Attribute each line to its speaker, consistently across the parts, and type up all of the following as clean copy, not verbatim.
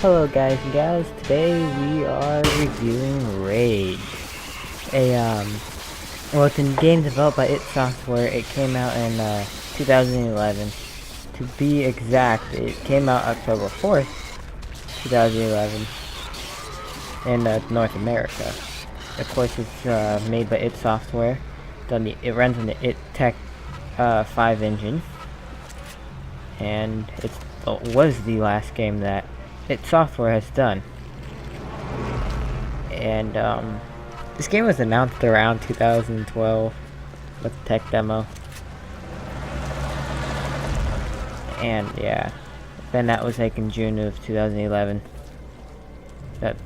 Speaker 1: Hello guys and gals, today we are reviewing Rage. Well, it's a game developed by id Software. It came out in 2011. To be exact, it came out October 4th, 2011 in North America. Of course, it's made by id Software. It runs on the id Tech 5 engine, and it was the last game that id Software has done. And this game was announced around 2012 with the tech demo. And yeah, then that was like in June of 2011.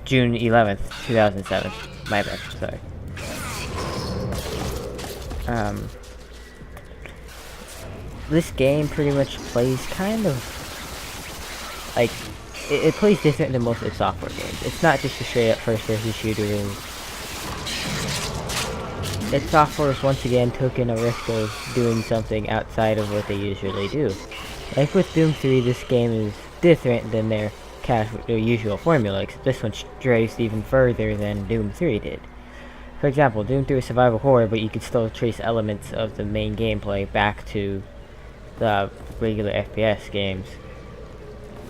Speaker 1: June 11th, 2007. My bad, sorry. This game pretty much plays kind of like it plays different than most id Software games. It's not just a straight up first-person shooter. id Software once again took in a risk of doing something outside of what they usually do. Like with Doom 3, this game is different than their usual formula, except this one strays even further than Doom 3 did. For example, Doom 3 is survival horror, but you can still trace elements of the main gameplay back to the regular FPS games,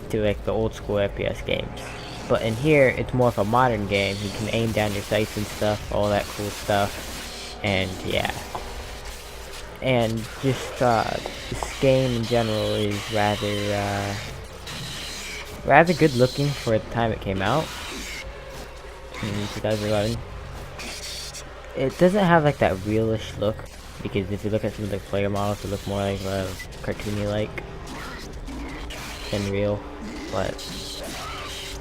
Speaker 1: to like the old school FPS games. But in here, it's more of a modern game. You can aim down your sights and stuff, all that cool stuff, and yeah. And just this game in general is rather good looking for the time it came out in 2011. It doesn't have like that realish look, because if you look at some of the player models, they look more like cartoony like than real, but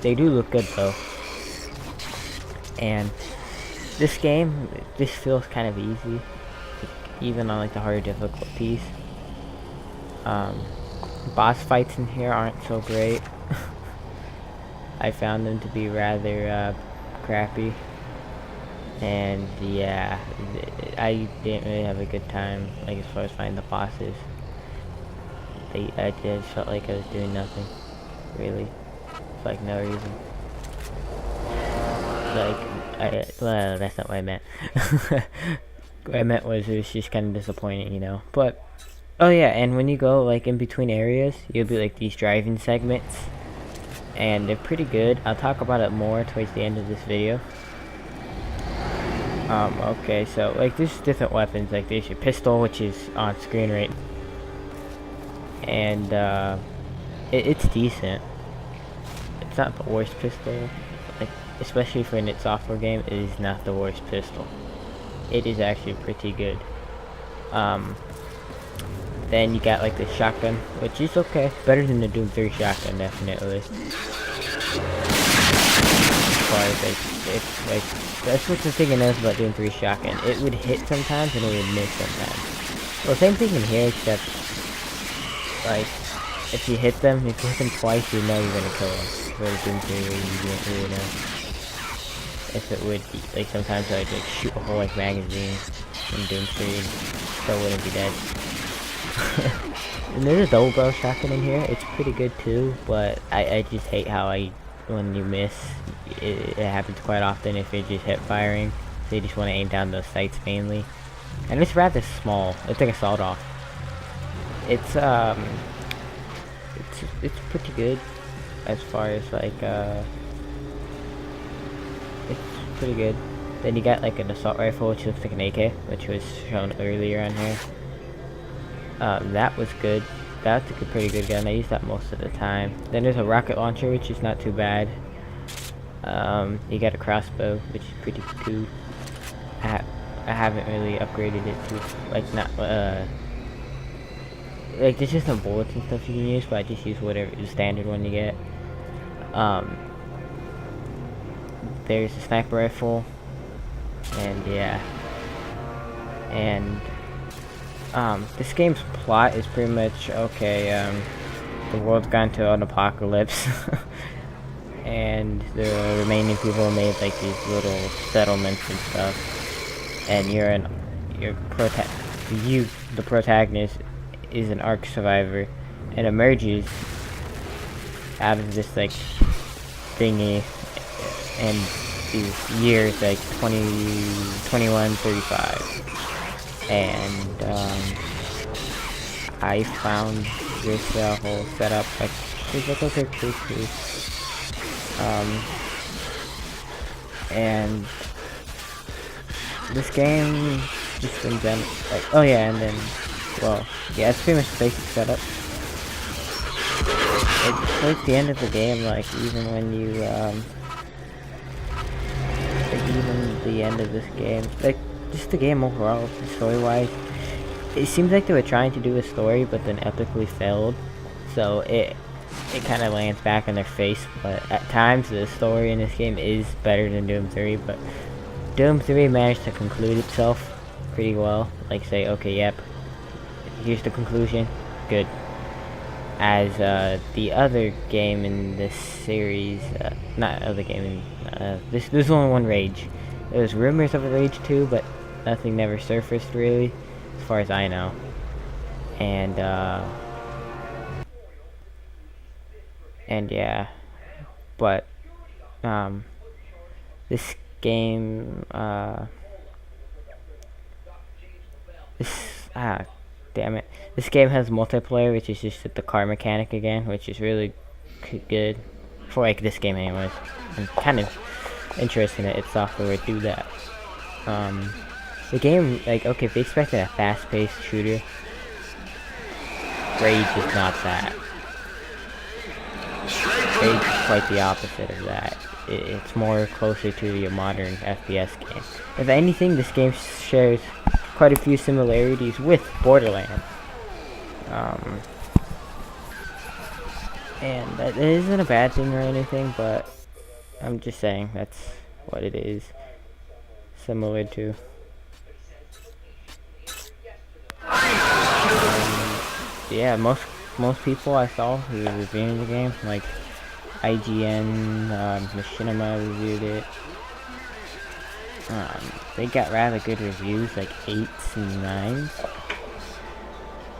Speaker 1: they do look good though. And this game, this feels kind of easy, even on like the harder difficulties. Boss fights in here aren't so great. I found them to be rather crappy, and yeah, I didn't really have a good time like as far as finding the bosses. I just felt like I was doing nothing, really, for like no reason. Well, that's not what I meant. What I meant was it was just kind of disappointing, you know. But oh yeah, and when you go like in between areas, you'll be like these driving segments, and they're pretty good. I'll talk about it more towards the end of this video. Okay, so like there's different weapons. Like there's your pistol, which is on screen right, and it's decent. It's not the worst pistol, like especially for an id Software game. It is not the worst pistol. It is actually pretty good. Then you got like the shotgun, which is okay, better than the Doom 3 shotgun, definitely. As far as like that's what the thing is about Doom 3 shotgun. It would hit sometimes and it would miss sometimes. Well, same thing in here, except like if you hit them twice, you know you're gonna kill them. For the Doom 3, you didn't really know if it would be, like sometimes I'd like shoot a whole like magazine in Doom 3 and still wouldn't be dead. And there's a double barrel shotgun in here. It's pretty good too, but I just hate how when you miss, it happens quite often if you're just hip firing. So you just want to aim down those sights mainly. And it's rather small. It's like a sawed-off. It's pretty good as far as like it's pretty good. Then you got like an assault rifle, which looks like an AK, which was shown earlier on here. That was good. That's a pretty good gun. I use that most of the time. Then there's a rocket launcher, which is not too bad. You got a crossbow, which is pretty cool. I haven't really upgraded it to like not like there's just some bullets and stuff you can use, but I just use whatever the standard one you get. There's a sniper rifle, and yeah, and this game's plot is pretty much okay. The world's gone to an apocalypse, and the remaining people made like these little settlements and stuff. And the protagonist, is an ARC survivor, and emerges out of this like thingy, and these years like 20, 21, 35, and I found this whole setup like it's like okay, pretty and this game just in general, like, oh yeah, and then, well, yeah, it's pretty much the basic setup. Like, towards the end of the game, like, even when you, like, even the end of this game, like, just the game overall, story-wise, it seems like they were trying to do a story, but then epically failed, so it kind of lands back in their face, but at times the story in this game is better than Doom 3, but Doom 3 managed to conclude itself pretty well, like say, okay, yep, here's the conclusion, good. As the other game in this series, not other game, there's only one Rage. There was rumors of a Rage 2, but nothing never surfaced really, as far as I know. And yeah, but this game, damn it, this game has multiplayer, which is just the car mechanic again, which is really good for like this game, anyways. I'm kind of interested in its software to do that. The game, like, okay, if they expected a fast-paced shooter, Rage is not that. Rage is quite the opposite of that. It's more closer to your modern FPS game. If anything, this game shares quite a few similarities with Borderlands. And that isn't a bad thing or anything, but I'm just saying that's what it is similar to. Yeah, most people I saw who were reviewing the game, like IGN, Machinima reviewed it. They got rather good reviews, like 8s and 9s.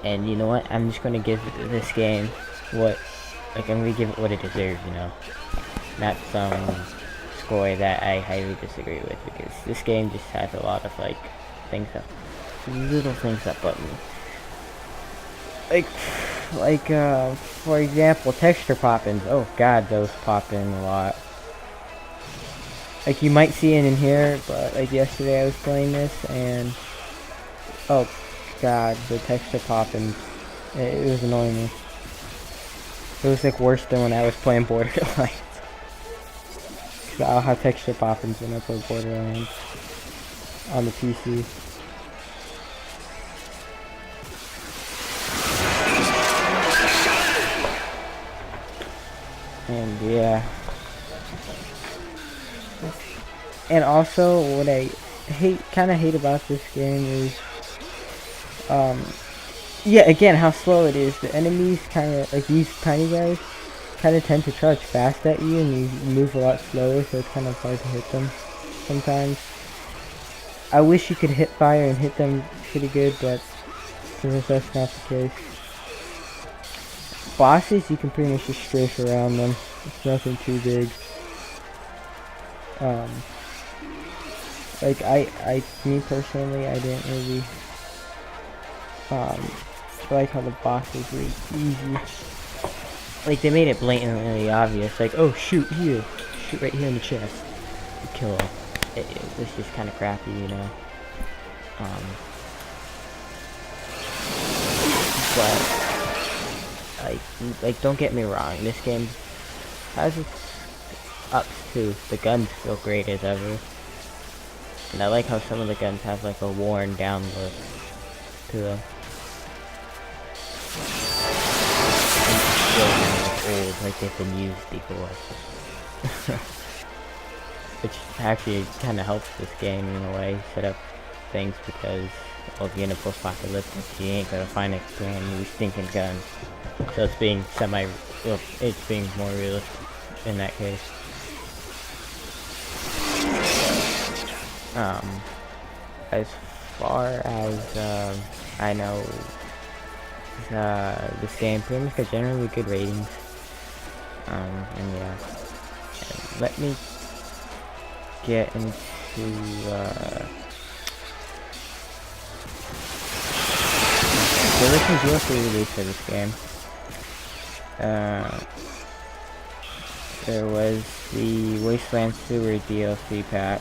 Speaker 1: And you know what? I'm just gonna give this game what, like, I'm gonna give it what it deserves, you know, not some score that I highly disagree with, because this game just has a lot of like little things that bug me. Like for example, texture pop-ins. Oh god, those pop in a lot. Like, you might see it in here, but like yesterday I was playing this and oh god, the texture pop-ins. It was annoying me. It was like worse than when I was playing Borderlands. Cause I'll have texture pop-ins when I play Borderlands on the PC. And yeah. And also, what I kinda hate about this game is, yeah, again, how slow it is. The enemies kinda, like these tiny guys, kinda tend to charge fast at you, and you move a lot slower, so it's kind of hard to hit them sometimes. I wish you could hit fire and hit them pretty good, but since that's not the case. Bosses, you can pretty much just strafe around them. It's nothing too big. Like, me personally, I didn't really, like how the bosses were easy. Like, they made it blatantly obvious, like, oh, shoot here. Shoot right here in the chest. You kill him. It was just kind of crappy, you know. But, like, don't get me wrong, this game has its ups too. The guns feel great as ever. And I like how some of the guns have like a worn down look to them. And old, like they've been used before. Which actually kind of helps this game in a way, set up things, because, well, if you're in a post-apocalyptic, you ain't gonna find a brand new stinking gun. So it's being it's being more realistic in that case. As far as I know, this game pretty much got generally good ratings. And yeah, and let me get into, there was some DLC released for this game. There was the Wasteland Sewer DLC pack,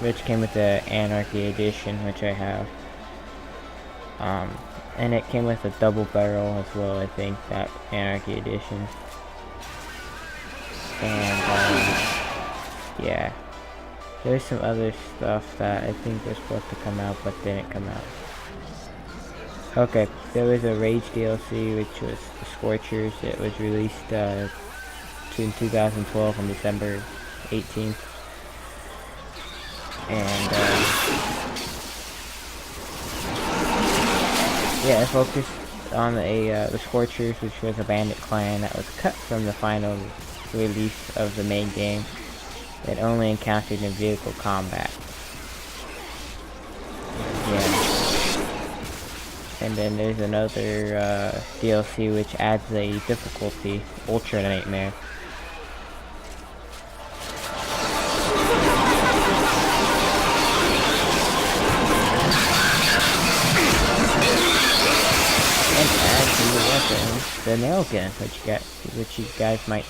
Speaker 1: which came with the Anarchy Edition, which I have. And it came with a double barrel as well, I think, that Anarchy Edition. And, yeah. There's some other stuff that I think was supposed to come out, but didn't come out. Okay, there was a Rage DLC, which was the Scorchers. It was released in 2012 on December 18th. And, yeah, it focused on the Scorchers, which was a bandit clan that was cut from the final release of the main game. It only encountered in vehicle combat. Yeah. And then there's another DLC which adds a difficulty, Ultra Nightmare. And adds new weapons, the nail gun, which you guys might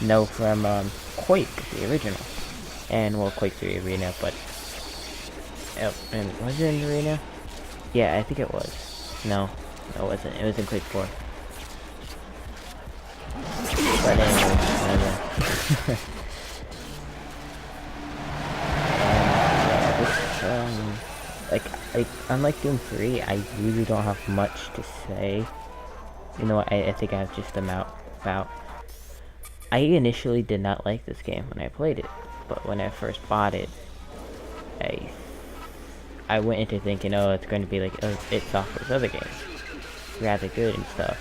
Speaker 1: know from Quake, the original, and well, Quake 3 Arena, but and was it in Arena? Yeah, I think it was. No, it wasn't. It was in Quake 4. But anyway, unlike Doom 3, I really don't have much to say. You know what? I think I have just about. I initially did not like this game when I played it, but when I first bought it, I went into thinking, oh, it's going to be like id Software's other games, rather good and stuff.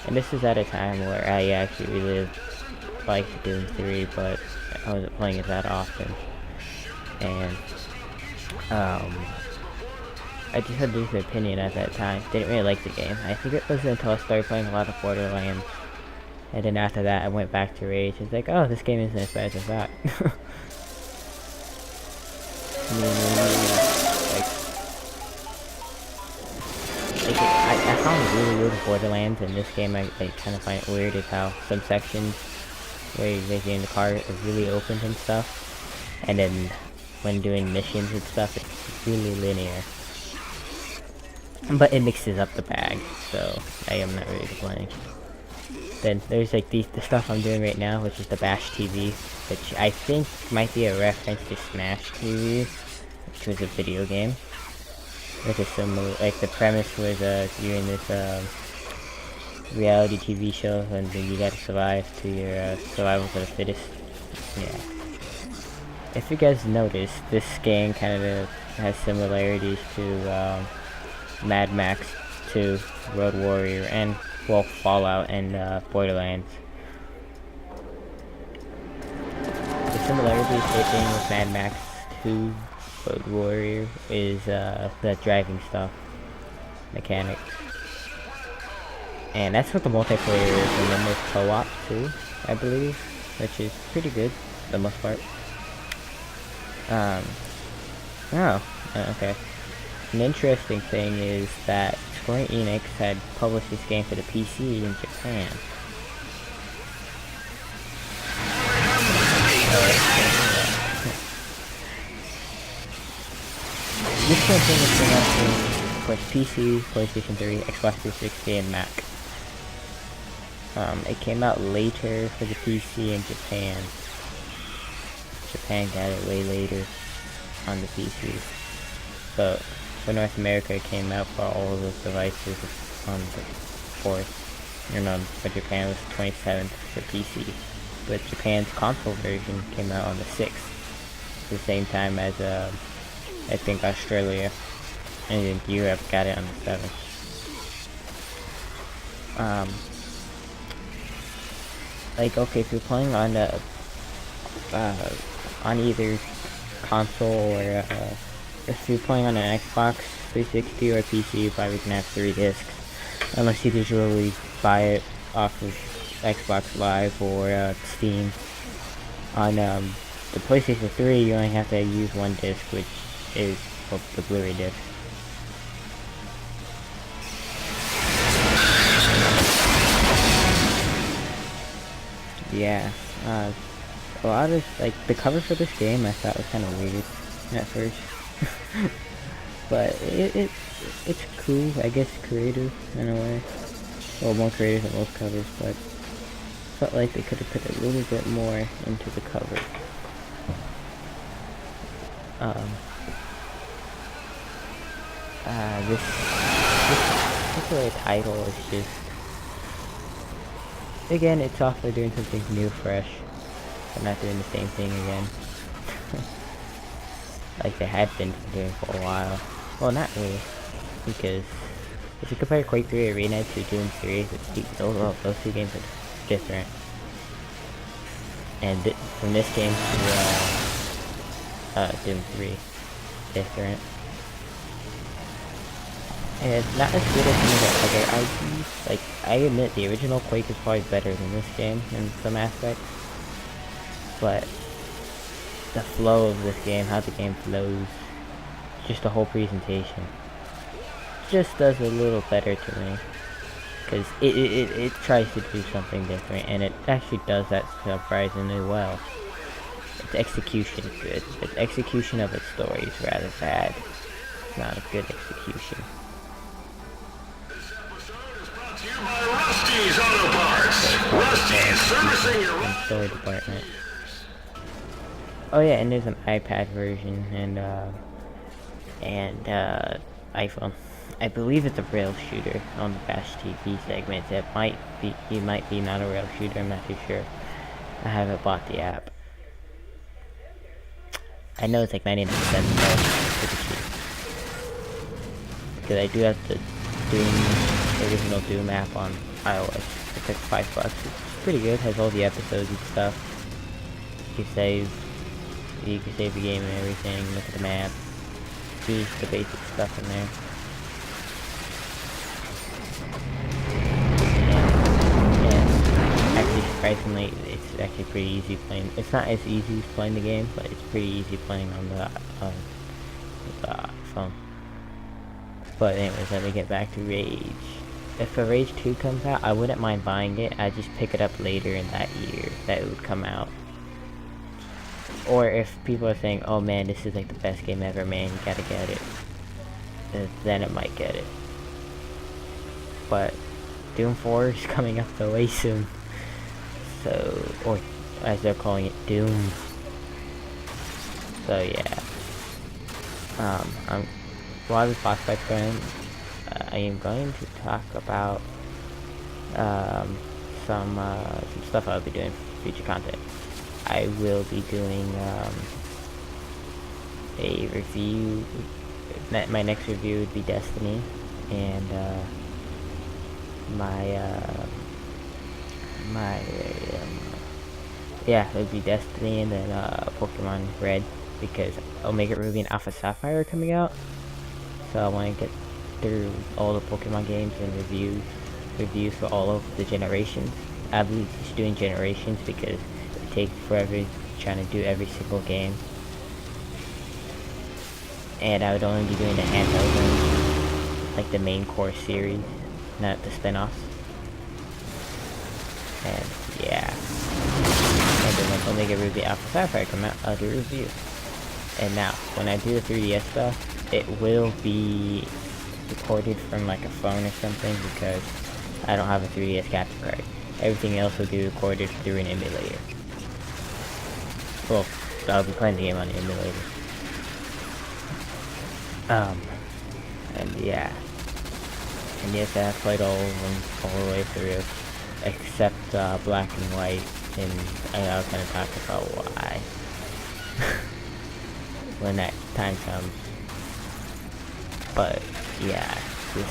Speaker 1: And this is at a time where I actually really liked Doom 3, but I wasn't playing it that often. And I just had this opinion at that time. Didn't really like the game. I think it wasn't until I started playing a lot of Borderlands, and then after that I went back to Rage. It's like, oh, this game isn't as bad as that. I found it really weird with Borderlands. In this game, I kind of find it weird is how some sections where you're in the car are really open and stuff, and then when doing missions and stuff, it's really linear. But it mixes up the bag, so I am not really complaining. Then there's like the stuff I'm doing right now, which is the Bash TV, which I think might be a reference to Smash TV, which was a video game. Which is similar, like the premise was you're in this reality TV show, and then you gotta survive to your survival of the fittest. Yeah. If you guys notice, this game kind of has similarities to Mad Max 2, Road Warrior, and well, Fallout and Borderlands. The similarities taken with Mad Max 2, Road Warrior is the driving stuff, mechanics. And that's what the multiplayer is, and then there's co-op too, I believe, which is pretty good for the most part. Okay. An interesting thing is that Square Enix had published this game for the PC in Japan. This campaign has been out for PC, PlayStation 3, Xbox 360, and Mac. It came out later for the PC in Japan. Japan got it way later on the PC. But for North America, it came out for all of those devices on the 4th. You know, for Japan it was 27th for PC. But Japan's console version came out on the 6th. At the same time as I think Australia, and then Europe got it on the 7th. Like, okay, if you're playing on the on either console or if you're playing on an Xbox 360 or PC, you're probably gonna have 3 discs, unless you digitally buy it off of Xbox Live or Steam. On the PlayStation 3, you only have to use one disc, which is the Blu-ray disc. Yeah, a lot of, like, the cover for this game I thought was kind of weird at first. But it's cool, I guess, creative in a way. Well, more creative than most covers, but felt like they could have put a little bit more into the cover. This particular title is just, again, it's off for doing something new, fresh, but not doing the same thing again. Like they had been doing for a while. Well, not really, because if you compare Quake 3 Arena to Doom 3, those two games are different. And from this game to Doom 3, different. And it's not as good as some of the other IPs. Like, I admit the original Quake is probably better than this game in some aspects. But the flow of this game, how the game flows, just the whole presentation, just does a little better to me. Because it tries to do something different, and it actually does that surprisingly well. Its execution is good. Its execution of its story is rather bad. It's not a good execution.
Speaker 2: Rusty's Auto Parts. Rusty's servicing your
Speaker 1: story department. Oh yeah, and there's an iPad version and iPhone. I believe it's a rail shooter on the Bash TV segment. It might be not a rail shooter. I'm not too sure. I haven't bought the app. I know it's like 99 cents, so it's pretty cheap. Because I do have the original Doom app on iOS. It's like $5. It's pretty good. Has all the episodes and stuff. You can save the game and everything. Look at the map. Do the basic stuff in there. And actually, surprisingly, it's actually pretty easy playing. It's not as easy as playing the game, but it's pretty easy playing on the phone. But anyways, let me get back to Rage. If a Rage 2 comes out, I wouldn't mind buying it. I'd just pick it up later in that year that it would come out. Or if people are saying, oh man, this is like the best game ever, man, you gotta get it, then it might get it. But Doom 4 is coming up so way soon. So, or as they're calling it, Doom. So yeah. While this box fight's going, I am going to talk about some stuff I'll be doing for future content. I will be doing a review. My next review would be Destiny, and it would be Destiny, and then Pokemon Red, because Omega Ruby and Alpha Sapphire are coming out. So I want to get through all the Pokemon games and reviews for all of the generations. I'll be just doing generations because it takes forever trying to do every single game. And I would only be doing the handheld ones, like the main core series, not the spin-offs. And yeah. And then when Omega Ruby Alpha Sapphire come out, I'll do a review. And now, when I do the 3DS stuff, it will be recorded from like a phone or something, because I don't have a 3DS capture card. Everything else will be recorded through an emulator. Well, I'll be playing the game on the emulator. And yeah. And yes, I have played all of them all the way through, except Black and White, and I'll kind of talk about why when that time comes. But yeah, this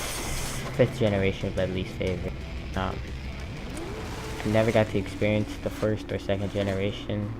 Speaker 1: 5th generation is my least favorite. I never got to experience the 1st or 2nd generation